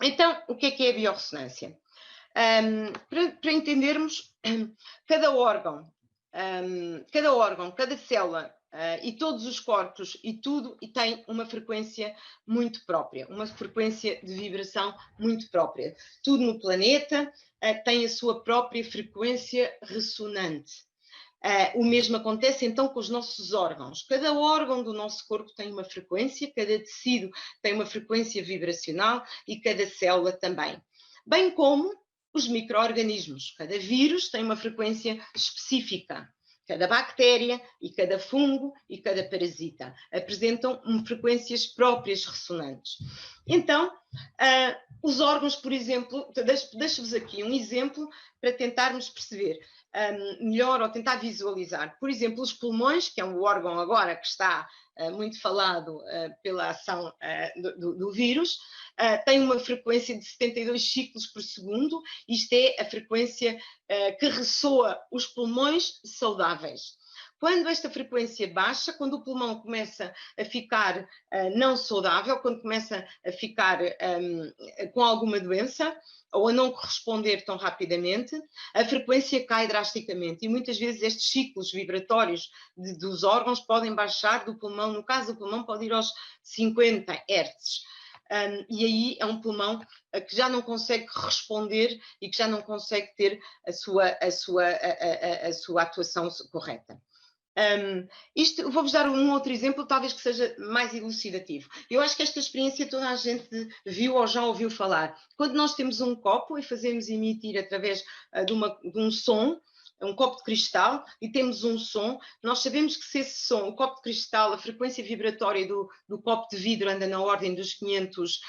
Então, o que é a biorressonância? Para entendermos, cada órgão, cada célula e todos os corpos e tudo e tem uma frequência muito própria, uma frequência de vibração muito própria. Tudo no planeta tem a sua própria frequência ressonante. O mesmo acontece então com os nossos órgãos. Cada órgão do nosso corpo tem uma frequência, cada tecido tem uma frequência vibracional e cada célula também. Bem como os micro-organismos. Cada vírus tem uma frequência específica. Cada bactéria e cada fungo e cada parasita apresentam frequências próprias ressonantes. Então, os órgãos, por exemplo, deixo-vos aqui um exemplo para tentarmos perceber melhor ou tentar visualizar. Por exemplo, os pulmões, que é um órgão agora que está muito falado pela ação do vírus, tem uma frequência de 72 ciclos por segundo. Isto é a frequência que ressoa os pulmões saudáveis. Quando esta frequência baixa, quando o pulmão começa a ficar não saudável, quando começa a ficar com alguma doença ou a não corresponder tão rapidamente, a frequência cai drasticamente. E muitas vezes estes ciclos vibratórios dos órgãos podem baixar do pulmão, no caso do pulmão pode ir aos 50 Hz. E aí é um pulmão que já não consegue responder e que já não consegue ter a sua atuação correta. Vou-vos dar um outro exemplo, talvez que seja mais elucidativo. Eu acho que esta experiência toda a gente viu ou já ouviu falar. Quando nós temos um copo e fazemos emitir através de um som, um copo de cristal, e temos um som, nós sabemos que se esse som, o copo de cristal, a frequência vibratória do copo de vidro anda na ordem dos 500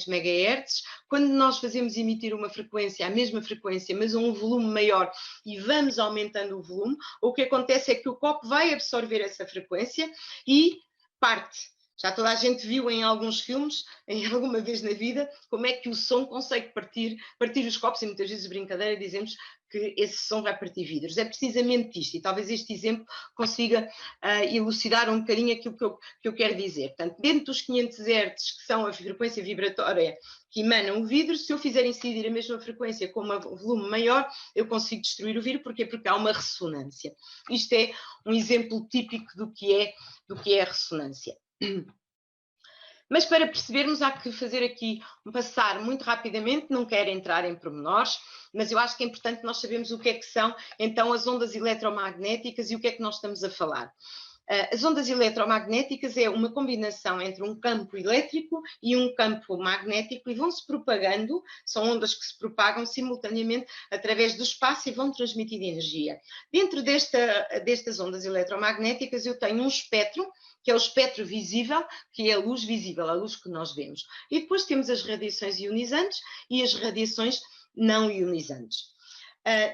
MHz, quando nós fazemos emitir uma frequência, a mesma frequência, mas a um volume maior, e vamos aumentando o volume, o que acontece é que o copo vai absorver essa frequência e parte. Já toda a gente viu em alguns filmes, em alguma vez na vida, como é que o som consegue partir os copos, e muitas vezes brincadeira dizemos que esse som vai partir vidros. É precisamente isto, e talvez este exemplo consiga elucidar um bocadinho aquilo que eu quero dizer. Portanto, dentro dos 500 Hz, que são a frequência vibratória que emana o vidro, se eu fizer incidir a mesma frequência com um volume maior, eu consigo destruir o vidro. Porquê? Porque há uma ressonância. Isto é um exemplo típico do que é a ressonância. Mas para percebermos, há que fazer aqui passar muito rapidamente, não quero entrar em pormenores, mas eu acho que é importante nós sabermos o que é que são então as ondas eletromagnéticas e o que é que nós estamos a falar. As ondas eletromagnéticas é uma combinação entre um campo elétrico e um campo magnético e vão se propagando, são ondas que se propagam simultaneamente através do espaço e vão transmitir energia. Dentro destas ondas eletromagnéticas eu tenho um espectro, que é o espectro visível, que é a luz visível, a luz que nós vemos. E depois temos as radiações ionizantes e as radiações não ionizantes.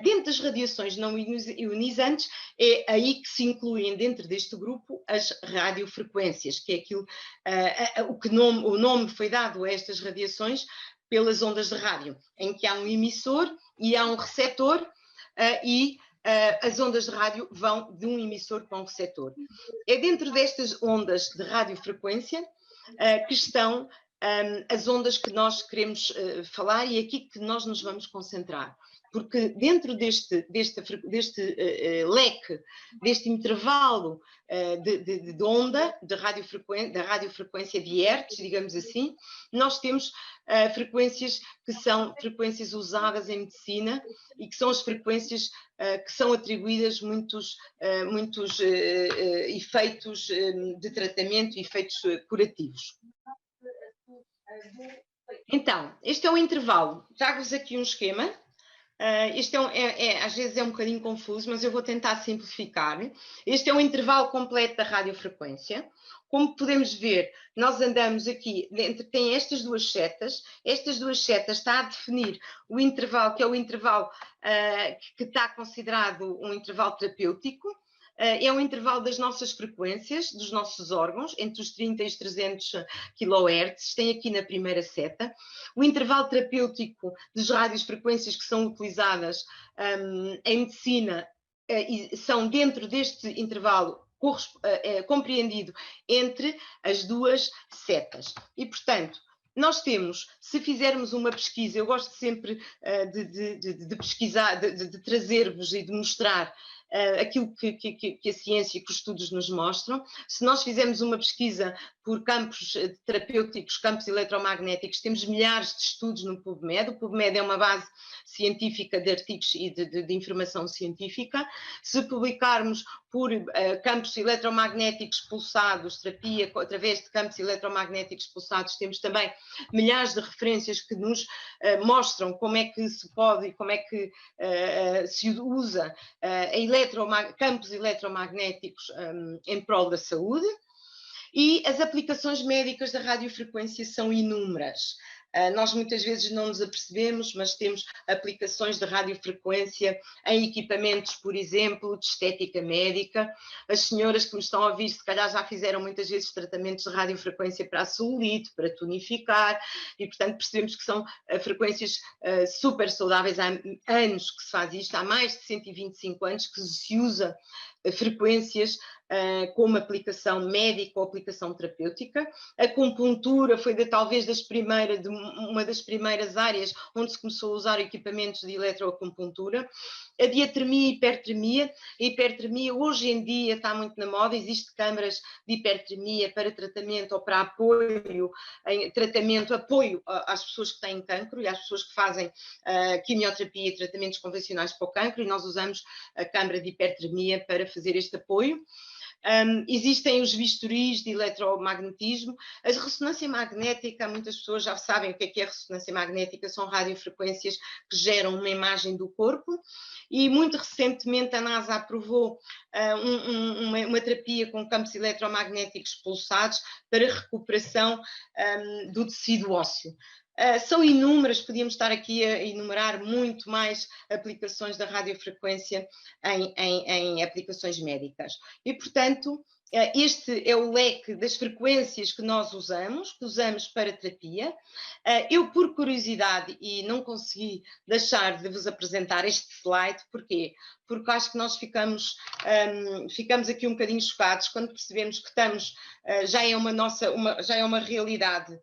Dentro das radiações não ionizantes, é aí que se incluem dentro deste grupo as radiofrequências, que é aquilo, o nome foi dado a estas radiações pelas ondas de rádio, em que há um emissor e há um receptor e as ondas de rádio vão de um emissor para um receptor. É dentro destas ondas de radiofrequência que estão as ondas que nós queremos falar e aqui que nós nos vamos concentrar. Porque dentro deste leque, deste intervalo de onda, da radiofrequência de hertz, digamos assim, nós temos frequências que são frequências usadas em medicina e que são as frequências que são atribuídas muitos efeitos de tratamento e efeitos curativos. Então, este é o intervalo. Trago-vos aqui um esquema. Este às vezes é um bocadinho confuso, mas eu vou tentar simplificar. Este é o intervalo completo da radiofrequência. Como podemos ver, nós andamos aqui, tem estas duas setas. Estas duas setas está a definir o intervalo, que é o intervalo que está considerado um intervalo terapêutico. É um intervalo das nossas frequências, dos nossos órgãos, entre os 30 e os 300 kHz, tem aqui na primeira seta. O intervalo terapêutico das radiofrequências que são utilizadas em medicina são dentro deste intervalo compreendido entre as duas setas. E, portanto, nós temos, se fizermos uma pesquisa, eu gosto sempre de pesquisar, de trazer-vos e de mostrar aquilo que a ciência e que os estudos nos mostram. Se nós fizermos uma pesquisa por campos terapêuticos, campos eletromagnéticos, temos milhares de estudos no PubMed. O PubMed é uma base científica de artigos e de informação científica. Se publicarmos por campos eletromagnéticos pulsados, terapia através de campos eletromagnéticos pulsados, temos também milhares de referências que nos mostram como é que se pode e como é que se usa campos eletromagnéticos em prol da saúde. E as aplicações médicas da radiofrequência são inúmeras. Nós muitas vezes não nos apercebemos, mas temos aplicações de radiofrequência em equipamentos, por exemplo, de estética médica. As senhoras que me estão a ouvir, se calhar já fizeram muitas vezes tratamentos de radiofrequência para a celulite, para tonificar, e portanto percebemos que são frequências super saudáveis. Há anos que se faz isto, há mais de 125 anos que se usa frequências como aplicação médica ou aplicação terapêutica. A acupuntura foi talvez uma das primeiras áreas onde se começou a usar equipamentos de eletroacupuntura. A diatermia e hipertermia. A hipertermia hoje em dia está muito na moda, existem câmaras de hipertermia para tratamento ou para apoio às pessoas que têm cancro e às pessoas que fazem quimioterapia e tratamentos convencionais para o cancro, e nós usamos a câmara de hipertermia para fazer este apoio. Existem os bisturis de eletromagnetismo. A ressonância magnética, muitas pessoas já sabem o que é ressonância magnética, são radiofrequências que geram uma imagem do corpo, e muito recentemente a NASA aprovou uma terapia com campos eletromagnéticos pulsados para recuperação do tecido ósseo. São inúmeras, podíamos estar aqui a enumerar muito mais aplicações da radiofrequência em aplicações médicas. E, portanto, este é o leque das frequências que nós usamos para terapia. Eu, por curiosidade, e não consegui deixar de vos apresentar este slide, porquê? Porque acho que nós ficamos aqui um bocadinho chocados quando percebemos que já é uma realidade.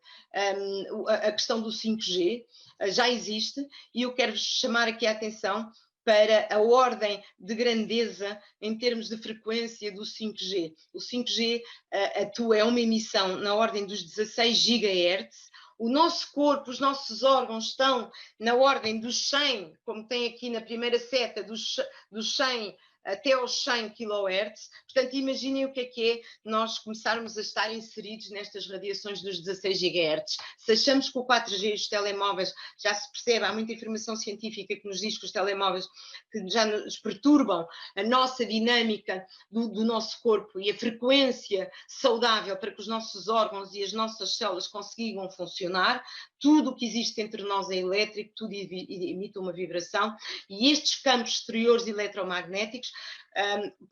A questão do 5G já existe, e eu quero-vos chamar aqui a atenção para a ordem de grandeza em termos de frequência do 5G. O 5G é uma emissão na ordem dos 16 GHz. O nosso corpo, os nossos órgãos estão na ordem dos 100, como tem aqui na primeira seta, dos 100 até aos 100 kHz. Portanto, imaginem o que é nós começarmos a estar inseridos nestas radiações dos 16 GHz. Se achamos que o 4G e os telemóveis, já se percebe, há muita informação científica que nos diz que os telemóveis que já nos perturbam a nossa dinâmica do nosso corpo e a frequência saudável para que os nossos órgãos e as nossas células consigam funcionar. Tudo o que existe entre nós é elétrico, tudo emite uma vibração, e estes campos exteriores eletromagnéticos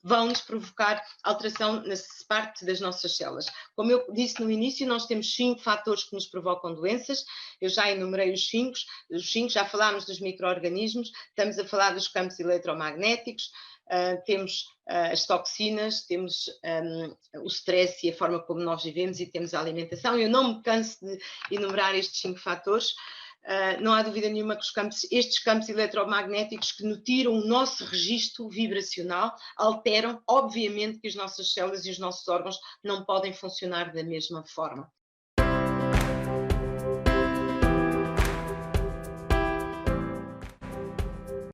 vão-nos provocar alteração na parte das nossas células. Como eu disse no início, nós temos 5 fatores que nos provocam doenças. Eu já enumerei os 5, já falámos dos micro-organismos, estamos a falar dos campos eletromagnéticos, temos as toxinas, temos o stress e a forma como nós vivemos, e temos a alimentação. Eu não me canso de enumerar estes 5 fatores. Não há dúvida nenhuma que estes campos eletromagnéticos que nos tiram o nosso registro vibracional alteram, obviamente, que as nossas células e os nossos órgãos não podem funcionar da mesma forma.